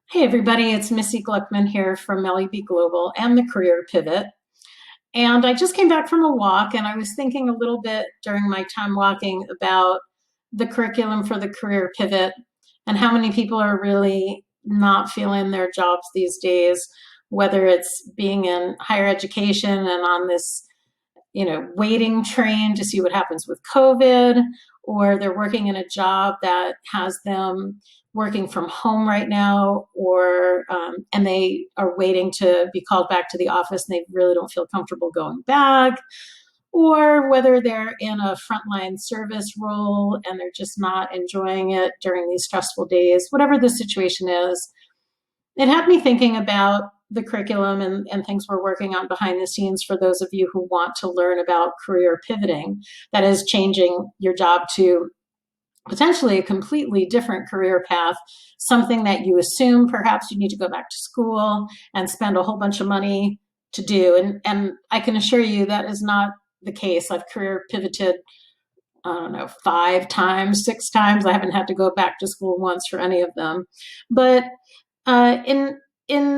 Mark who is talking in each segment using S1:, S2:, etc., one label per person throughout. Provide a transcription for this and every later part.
S1: Hey everybody, it's Missy Gluckman here from Melly Global and the Career Pivot. And I just came back from a walk and I was thinking a little bit during my time walking about the curriculum for the Career Pivot and how many people are really not feeling their jobs these days, whether it's being in higher education and on this waiting train to see what happens with COVID, or they're working in a job that has them working from home right now, or and they are waiting to be called back to the office and they really don't feel comfortable going back, or whether they're in a frontline service role and they're just not enjoying it during these stressful days, whatever the situation is. It had me thinking about the curriculum and things we're working on behind the scenes for those of you who want to learn about career pivoting, that is changing your job to potentially a completely different career path, something that you assume perhaps you need to go back to school and spend a whole bunch of money to do. And I can assure you that is not the case. I've career pivoted, I don't know, 5 times, 6 times. I haven't had to go back to school once for any of them. But in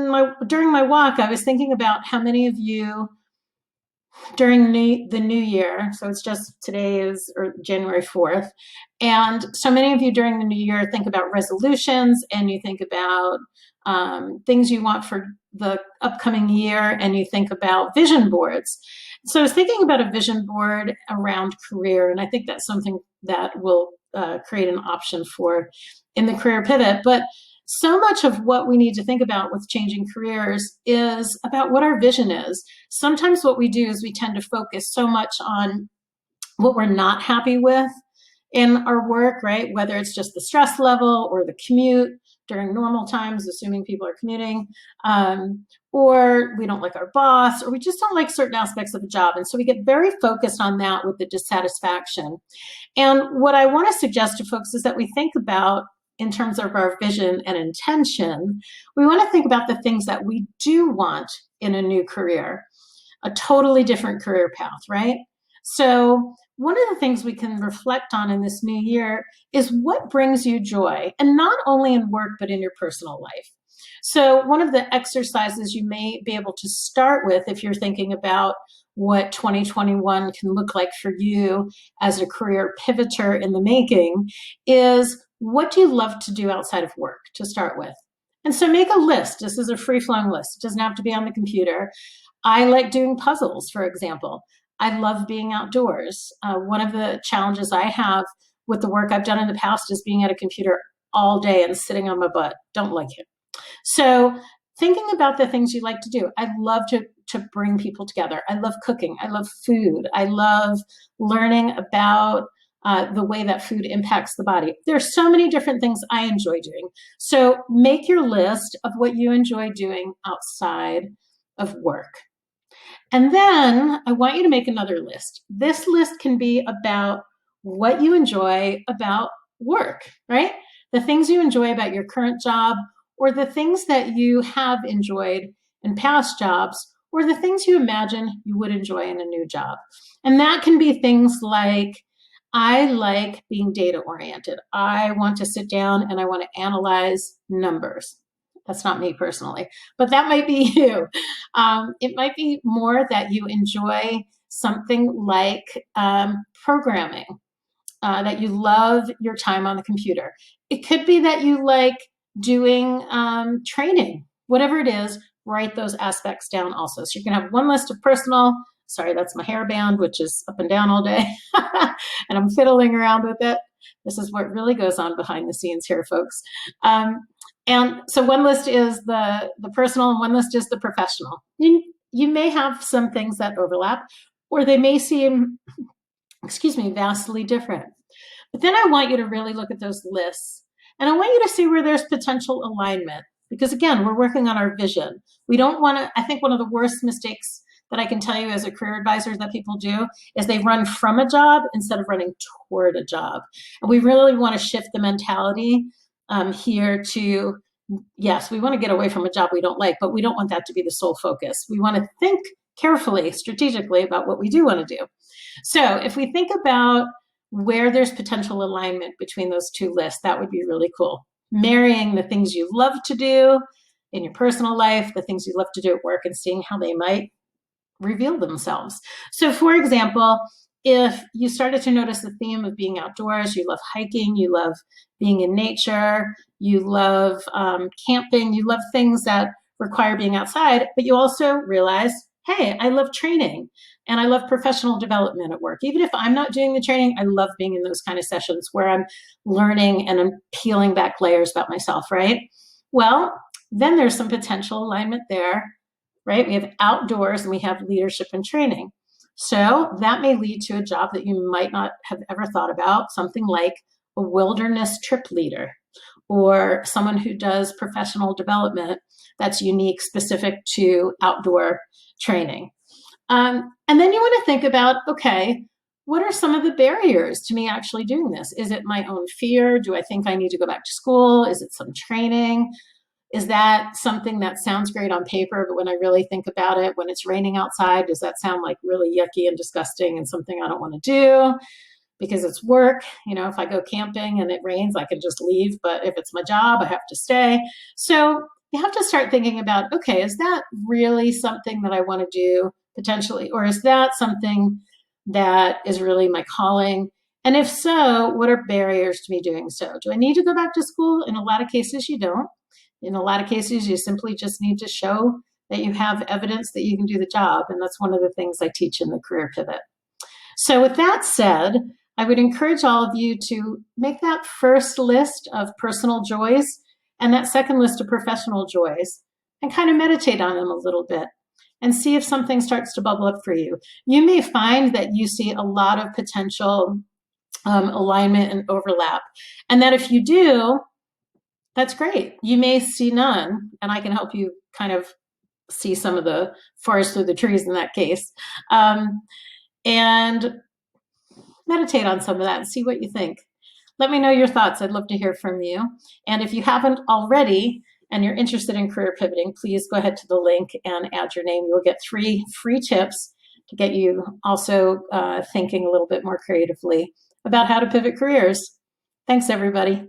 S1: my during my walk, I was thinking about how many of you during the new year, so it's just today is or January 4th, and so many of you during the new year think about resolutions and you think about things you want for the upcoming year, and you think about vision boards. So I was thinking about a vision board around career, and I think that's something that will create an option for in the career pivot. But so much of what we need to think about with changing careers is about what our vision is. Sometimes what we do is we tend to focus so much on what we're not happy with in our work, right? Whether it's just the stress level or the commute during normal times, assuming people are commuting, or we don't like our boss, or we just don't like certain aspects of the job. And so we get very focused on that with the dissatisfaction. And what I want to suggest to folks is that we think about, in terms of our vision and intention, we want to think about the things that we do want in a new career, a totally different career path, right? So one of the things we can reflect on in this new year is what brings you joy, and not only in work, but in your personal life. So one of the exercises you may be able to start with, if you're thinking about what 2021 can look like for you as a career pivoter in the making, is what do you love to do outside of work to start with? And so make a list. This is a free-flowing list. It doesn't have to be on the computer. I like doing puzzles, for example. I love being outdoors. One of the challenges I have with the work I've done in the past is being at a computer all day and sitting on my butt. Don't like it. So thinking about the things you like to do. I love to bring people together. I love cooking. I love food. I love learning about the way that food impacts the body. There's so many different things I enjoy doing. So make your list of what you enjoy doing outside of work. And then I want you to make another list. This list can be about what you enjoy about work, right? The things you enjoy about your current job, or the things that you have enjoyed in past jobs, or the things you imagine you would enjoy in a new job. And that can be things like, I like being data oriented. I want to sit down and I want to analyze numbers. That's not me personally, but that might be you. It might be more that you enjoy something like programming, that you love your time on the computer. It could be that you like doing training, whatever it is, write those aspects down also. So you can have one list of personal, sorry, that's my hairband, which is up and down all day, and I'm fiddling around with it. This is what really goes on behind the scenes here, folks. And so one list is the personal and one list is the professional. You may have some things that overlap, or they may seem, vastly different. But then I want you to really look at those lists, and I want you to see where there's potential alignment. Because again, we're working on our vision. We don't want to, I think one of the worst mistakes that I can tell you as a career advisor that people do is they run from a job instead of running toward a job. And we really want to shift the mentality here to, yes, we want to get away from a job we don't like, but we don't want that to be the sole focus. We want to think carefully, strategically about what we do want to do. So if we think about where there's potential alignment between those two lists, that would be really cool. marrying the things you love to do in your personal life, the things you love to do at work, and seeing how they might reveal themselves. So, for example, if you started to notice the theme of being outdoors, you love hiking, you love being in nature, you love camping, you love things that require being outside, but you also realize, hey, I love training and I love professional development at work. Even if I'm not doing the training, I love being in those kind of sessions where I'm learning and I'm peeling back layers about myself, right? Well, then there's some potential alignment there, right? We have outdoors and we have leadership and training. So that may lead to a job that you might not have ever thought about, something like a wilderness trip leader or someone who does professional development that's unique, specific to outdoor training. And then you want to think about, okay, what are some of the barriers to me actually doing this? Is it my own fear? Do I think I need to go back to school? Is it some training? Is that something that sounds great on paper, but when I really think about it, when it's raining outside, does that sound like really yucky and disgusting and something I don't want to do because it's work? You know, if I go camping and it rains, I can just leave. But if it's my job, I have to stay. So you have to start thinking about, okay, is that really something that I want to do potentially? Or is that something that is really my calling? And if so, what are barriers to me doing so? Do I need to go back to school? In a lot of cases, you don't. In a lot of cases, you simply just need to show that you have evidence that you can do the job. And that's one of the things I teach in the Career Pivot. So with that said, I would encourage all of you to make that first list of personal joys and that second list of professional joys and kind of meditate on them a little bit and see if something starts to bubble up for you. You may find that you see a lot of potential alignment and overlap. And that if you do, that's great. You may see none, and I can help you kind of see some of the forest through the trees in that case. And meditate on some of that and see what you think. Let me know your thoughts. I'd love to hear from you. And if you haven't already and you're interested in career pivoting, please go ahead to the link and add your name. You'll get 3 free tips to get you also thinking a little bit more creatively about how to pivot careers. Thanks, everybody.